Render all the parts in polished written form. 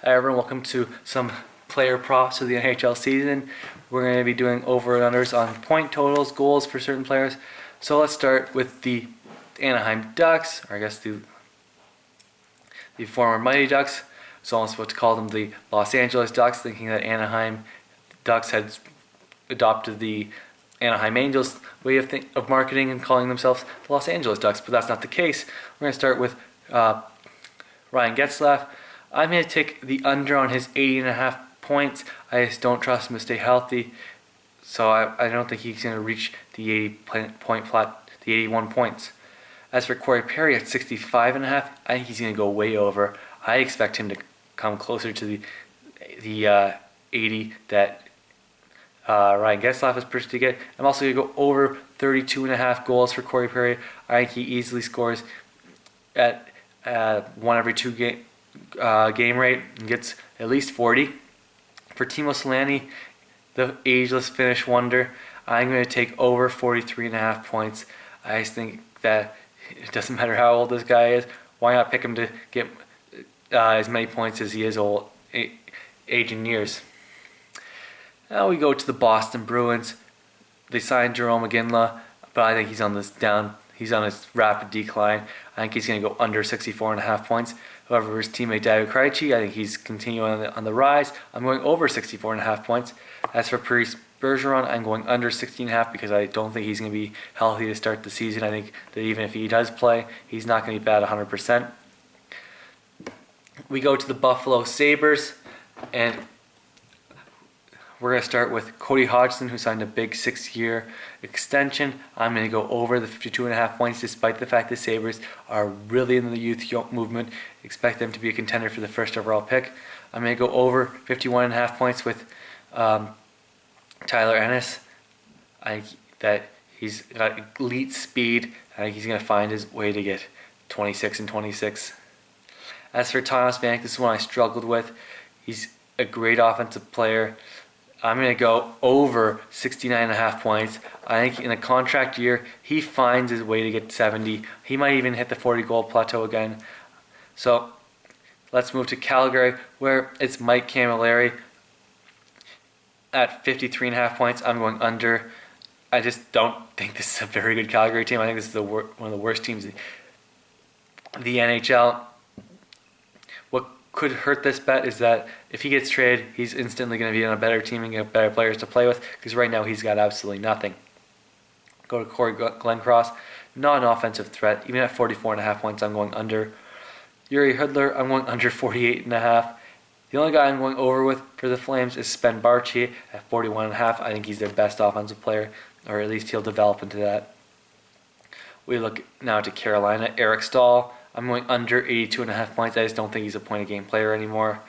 Hi everyone, welcome to some player props of the NHL season. We're going to be doing over and unders on point totals, goals for certain players. So let's start with the Anaheim Ducks, or I guess the former Mighty Ducks. So I'm supposed to call them the Los Angeles Ducks, thinking that Anaheim Ducks had adopted the Anaheim Angels way of marketing and calling themselves the Los Angeles Ducks, but that's not the case. We're going to start with Ryan Getzlaf. I'm going to take the under on his 80.5 points. I just don't trust him to stay healthy, so I don't think he's going to reach the 81 points. As for Corey Perry at 65.5, I think he's going to go way over. I expect him to come closer to the 80 that Ryan Getzlaf is predicted to get. I'm also going to go over 32.5 goals for Corey Perry. I think he easily scores at one every two game rate and gets at least 40. For Timo Solani, the ageless Finnish wonder, I'm going to take over 43.5 points. I just think that it doesn't matter how old this guy is. Why not pick him to get as many points as he is old, age in years? Now we go to the Boston Bruins. They signed Jarome Iginla, but I think he's on this down. He's on his rapid decline. I think he's going to go under 64.5 points. However, his teammate David Krejci, I think he's continuing on the rise. I'm going over 64.5 points. As for Parise Bergeron, I'm going under 16.5 because I don't think he's going to be healthy to start the season. I think that even if he does play, he's not going to be bad 100%. We go to the Buffalo Sabres, and we're going to start with Cody Hodgson, who signed a big 6-year extension. I'm going to go over the 52.5 points, despite the fact the Sabres are really in the youth movement. Expect them to be a contender for the first overall pick. I'm going to go over 51.5 points with Tyler Ennis. I think that he's got elite speed. I think he's going to find his way to get 26 and 26. As for Thomas Vanek, this is one I struggled with. He's a great offensive player. I'm going to go over 69.5 points. I think in a contract year, he finds his way to get 70. He might even hit the 40-goal plateau again. So let's move to Calgary, where it's Mike Camilleri at 53.5 points. I'm going under. I just don't think this is a very good Calgary team. I think this is one of the worst teams in the NHL. What could hurt this bet is that if he gets traded, he's instantly going to be on a better team and get better players to play with, because right now he's got absolutely nothing. Go to Corey Glencross, not an offensive threat. Even at 44.5 points, I'm going under. Yuri Hudler, I'm going under 48.5. The only guy I'm going over with for the Flames is Sven Barchi at 41.5. I think he's their best offensive player, or at least he'll develop into that. We look now to Carolina. Eric Stahl, I'm going under 82.5 points. I just don't think he's a point-a-game player anymore.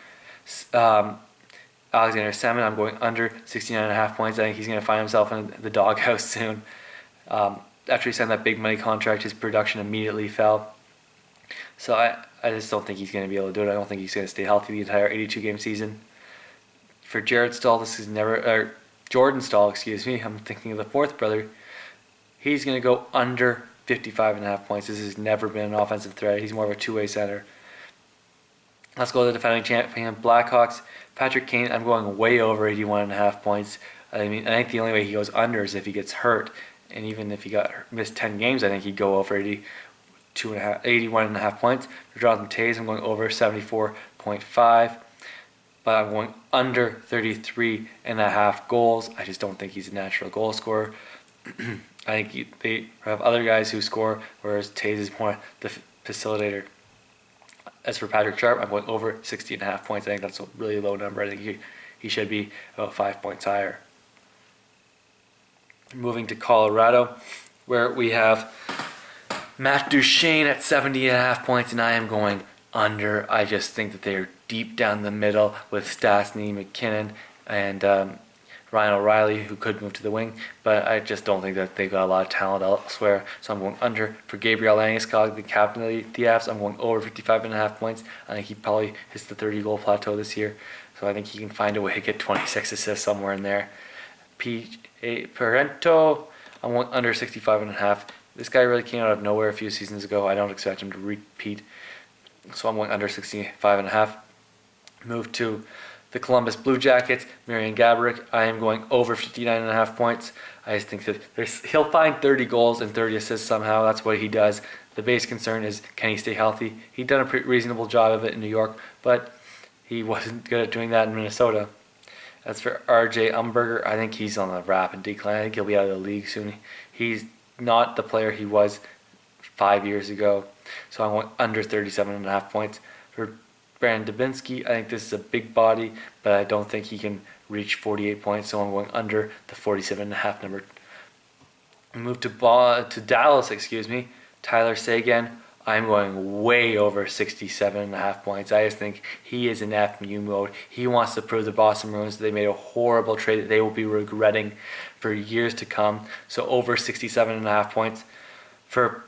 Alexander Salmon, I'm going under 69.5 points. I think he's going to find himself in the doghouse soon. After he signed that big money contract, his production immediately fell. So I just don't think he's going to be able to do it. I don't think he's going to stay healthy the entire 82-game season. For Jared Stahl, Jordan Stahl, excuse me. I'm thinking of the fourth brother. He's going to go under 55.5 points. This has never been an offensive threat. He's more of a two-way center. Let's go to the defending champion Blackhawks. Patrick Kane, I'm going way over 81.5 points. I think the only way he goes under is if he gets hurt. And even if he missed 10 games, I think he'd go over 81.5 points. For Jonathan Toews, I'm going over 74.5. But I'm going under 33.5 goals. I just don't think he's a natural goal scorer. I think they have other guys who score, whereas Toews is more the facilitator. As for Patrick Sharp, I'm going over 60.5 points. I think that's a really low number. I think he should be about 5 points higher. Moving to Colorado, where we have Matt Duchene at 70.5 points, and I am going under. I just think that they are deep down the middle with Stastny, McKinnon, and Ryan O'Reilly, who could move to the wing, but I just don't think that they've got a lot of talent elsewhere. So I'm going under. For Gabriel Landeskog, the captain of the Avs, I'm going over 55.5 points. I think he probably hits the 30-goal plateau this year, so I think he can find a way to get 26 assists somewhere in there. Parento, I'm going under 65.5. This guy really came out of nowhere a few seasons ago. I don't expect him to repeat, so I'm going under 65.5. Move to the Columbus Blue Jackets, Marian Gaborik. I am going over 59.5 points. I just think that he'll find 30 goals and 30 assists somehow. That's what he does. The base concern is, can he stay healthy? He'd done a pretty reasonable job of it in New York, but he wasn't good at doing that in Minnesota. As for R.J. Umberger, I think he's on the rapid decline. I think he'll be out of the league soon. He's not the player he was 5 years ago. So I'm going under 37.5 points. For Brandon Dubinsky, I think this is a big body, but I don't think he can reach 48 points, so I'm going under the 47.5 number. Move to Dallas, Tyler Seguin. I'm going way over 67.5 points. I just think he is in FMU mode. He wants to prove the Boston Bruins that they made a horrible trade that they will be regretting for years to come. So over 67.5 points. For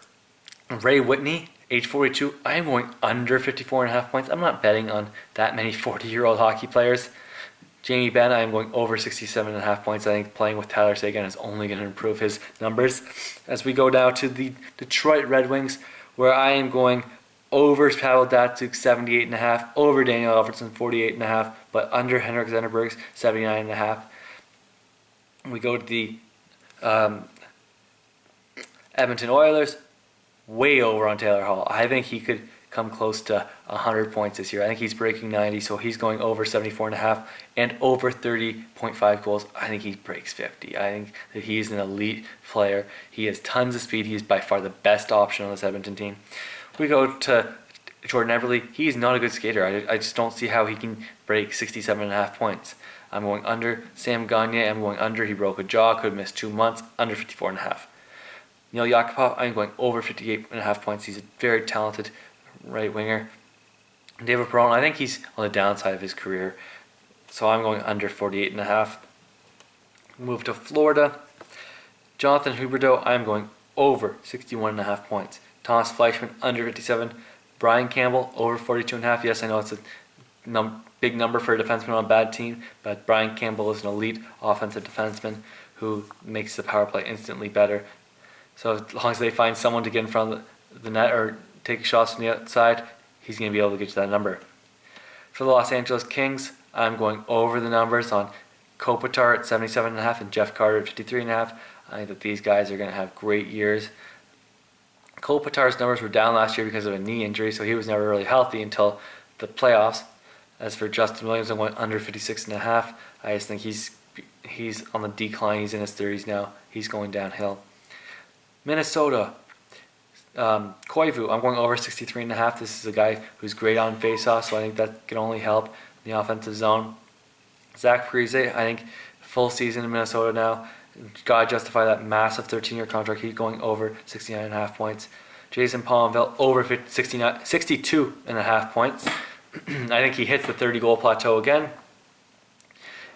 Ray Whitney, age 42, I am going under 54.5 points. I'm not betting on that many 40-year-old hockey players. Jamie Benn, I am going over 67.5 points. I think playing with Tyler Seguin is only going to improve his numbers. As we go down to the Detroit Red Wings, where I am going over Pavel Datsyuk 78.5, over Daniel Alfredsson 48.5, but under Henrik Zetterberg's 79.5. We go to the Edmonton Oilers, way over on Taylor Hall. I think he could come close to 100 points this year. I think he's breaking 90, so he's going over 74.5 and over 30.5 goals. I think he breaks 50. I think that he's an elite player. He has tons of speed. He's by far the best option on this Edmonton team. We go to Jordan Eberle. He's not a good skater. I just don't see how he can break 67.5 points. I'm going under Sam Gagner. I'm going under. He broke a jaw, could miss 2 months, under 54.5. Neil Yakupov, I'm going over 58.5 points. He's a very talented right winger. David Perron, I think he's on the downside of his career, so I'm going under 48.5. Move to Florida. Jonathan Huberdeau, I'm going over 61.5 points. Thomas Fleischmann, under 57. Brian Campbell, over 42.5. Yes, I know it's a big number for a defenseman on a bad team, but Brian Campbell is an elite offensive defenseman who makes the power play instantly better. So as long as they find someone to get in front of the net or take shots from the outside, he's going to be able to get to that number. For the Los Angeles Kings, I'm going over the numbers on Kopitar at 77.5 and Jeff Carter at 53.5. I think that these guys are going to have great years. Kopitar's numbers were down last year because of a knee injury, so he was never really healthy until the playoffs. As for Justin Williams, I'm going under 56.5. I just think he's on the decline. He's in his 30s now. He's going downhill. Minnesota, Koivu, I'm going over 63.5. This is a guy who's great on faceoff, so I think that can only help in the offensive zone. Zach Parise, I think full season in Minnesota now. Got to justify that massive 13-year contract. He's going over 69.5 points. Jason Palmville, over 62.5 points. I think he hits the 30-goal plateau again.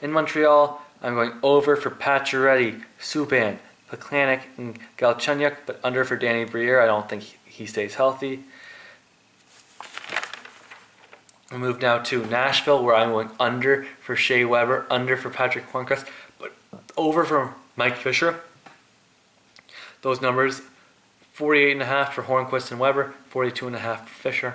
In Montreal, I'm going over for Pacioretty, Subban, Plekanec, and Galchenyuk, but under for Danny Briere. I don't think he stays healthy. We'll move now to Nashville, where I'm going under for Shea Weber, under for Patrick Hornqvist, but over for Mike Fisher. Those numbers, 48.5 for Hornqvist and Weber, 42.5 for Fisher.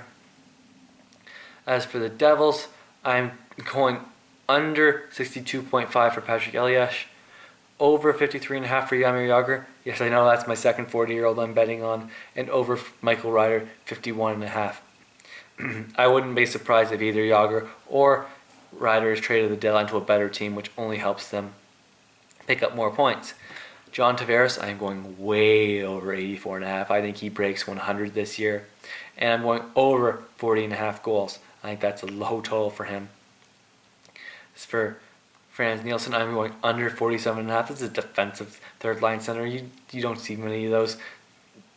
As for the Devils, I'm going under 62.5 for Patrick Elias, over 53.5 for Jaromir Jagr. Yes, I know that's my second 40-year-old I'm betting on, and over Michael Ryder, 51.5. I wouldn't be surprised if either Jagr or Ryder is traded at the deadline to a better team, which only helps them pick up more points. John Tavares, I'm going way over 84.5. I think he breaks 100 this year. And I'm going over 40.5 goals. I think that's a low total for him. As for Franz Nielsen, I'm going under 47.5. This is a defensive third-line center. You don't see many of those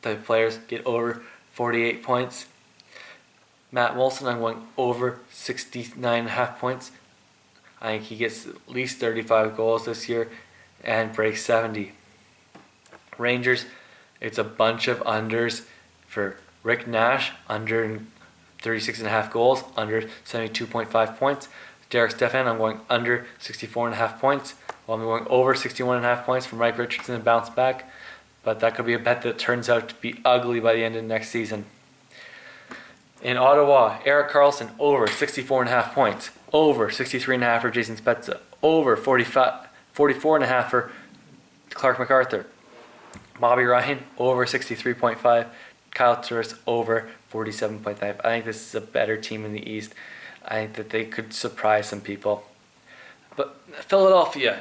type of players get over 48 points. Matt Molson, I'm going over 69.5 points. I think he gets at least 35 goals this year and breaks 70. Rangers, it's a bunch of unders for Rick Nash, under 36.5 goals, under 72.5 points. Derek Stefan, I'm going under 64.5 points. Well, I'm going over 61.5 points for Mike Richardson to bounce back. But that could be a bet that turns out to be ugly by the end of next season. In Ottawa, Erik Karlsson over 64.5 points. Over 63.5 for Jason Spezza. Over 44.5 for Clark MacArthur. Bobby Ryan over 63.5. Kyle Turris over 47.5. I think this is a better team in the East. I think that they could surprise some people. But Philadelphia,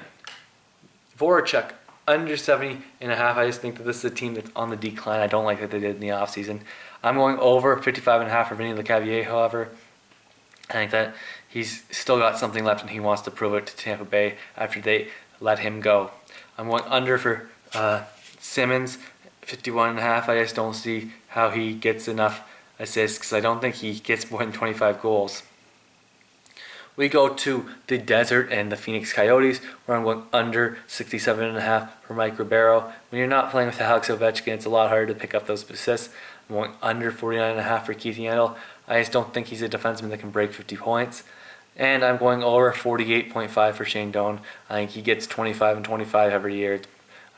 Voracek under 70.5. I just think that this is a team that's on the decline. I don't like that they did in the offseason. I'm going over 55.5 for Vinny Lecavalier, however. I think that he's still got something left and he wants to prove it to Tampa Bay after they let him go. I'm going under for Simmons, 51.5. I just don't see how he gets enough assists because I don't think he gets more than 25 goals. We go to the desert and the Phoenix Coyotes, where I'm going under 67.5 for Mike Ribeiro. When you're not playing with Alex Ovechkin, it's a lot harder to pick up those assists. I'm going under 49.5 for Keith Yandle. I just don't think he's a defenseman that can break 50 points. And I'm going over 48.5 for Shane Doan. I think he gets 25 and 25 every year.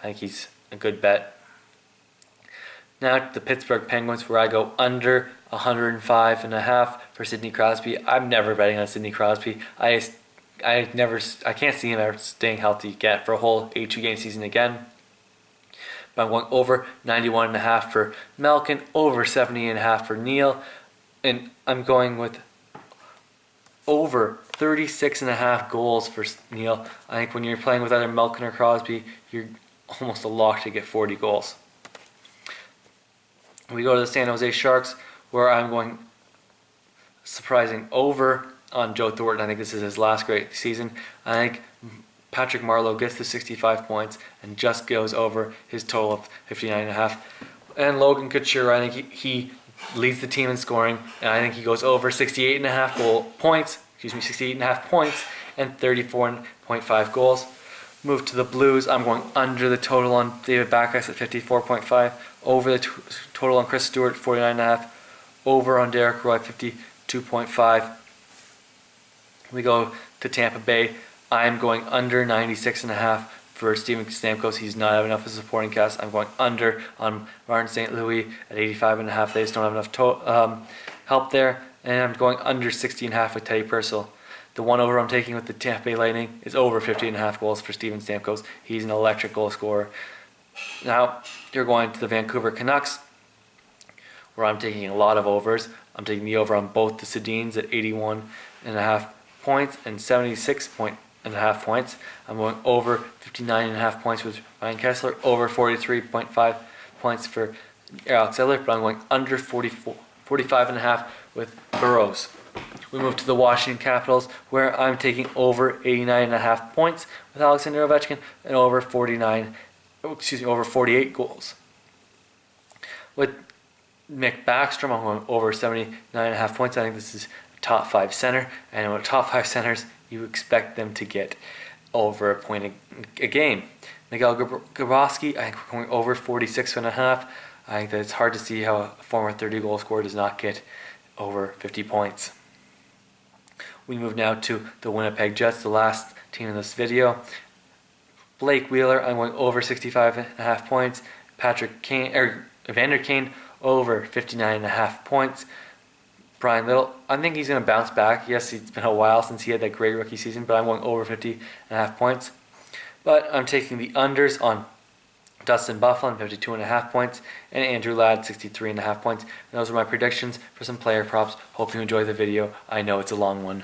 I think he's a good bet. Now to the Pittsburgh Penguins, where I go under 105.5 for Sidney Crosby. I'm never betting on Sidney Crosby. I can't see him ever staying healthy again for a whole 82-game season again. But I'm going over 91.5 for Malkin, over 70.5 for Neal, and I'm going with over 36.5 goals for Neal. I think when you're playing with either Malkin or Crosby, you're almost a lock to get 40 goals. We go to the San Jose Sharks, where I'm going surprising over on Joe Thornton. I think this is his last great season. I think Patrick Marleau gets to 65 points and just goes over his total of 59.5. And Logan Couture, I think he leads the team in scoring, and I think he goes over 68.5 points and 34.5 goals. Move to the Blues. I'm going under the total on David Backes at 54.5. Over the total on Chris Stewart, 49.5. Over on Derek Roy, 52.5. We go to Tampa Bay. I'm going under 96.5 for Steven Stamkos. He's not having enough of a supporting cast. I'm going under on Martin St. Louis at 85.5. They just don't have enough help there. And I'm going under 60.5 with Teddy Purcell. The one over I'm taking with the Tampa Bay Lightning is over 50.5 goals for Steven Stamkos. He's an electric goal scorer. Now, you're going to the Vancouver Canucks, where I'm taking a lot of overs. I'm taking the over on both the Sedins at 81.5 points and 76.5 points. I'm going over 59.5 points with Ryan Kessler, over 43.5 points for Alex Edler, but I'm going under 45.5 with Burrows. We move to the Washington Capitals, where I'm taking over 89.5 points with Alexander Ovechkin and over 48 goals. With Nick Backstrom, I'm going over 79.5 points. I think this is a top 5 center, and with top 5 centers, you expect them to get over a point a game. Miguel Grabowski, I think we're going over 46.5. I think that it's hard to see how a former 30-goal scorer does not get over 50 points. We move now to the Winnipeg Jets, the last team in this video. Blake Wheeler, I'm going over 65.5 points. Evander Kane, over 59.5 points. Brian Little, I think he's going to bounce back. Yes, it's been a while since he had that great rookie season, but I'm going over 50.5 points. But I'm taking the unders on Dustin Byfuglien, 52.5 points, and Andrew Ladd, 63.5 points. And those are my predictions for some player props. Hope you enjoy the video. I know it's a long one.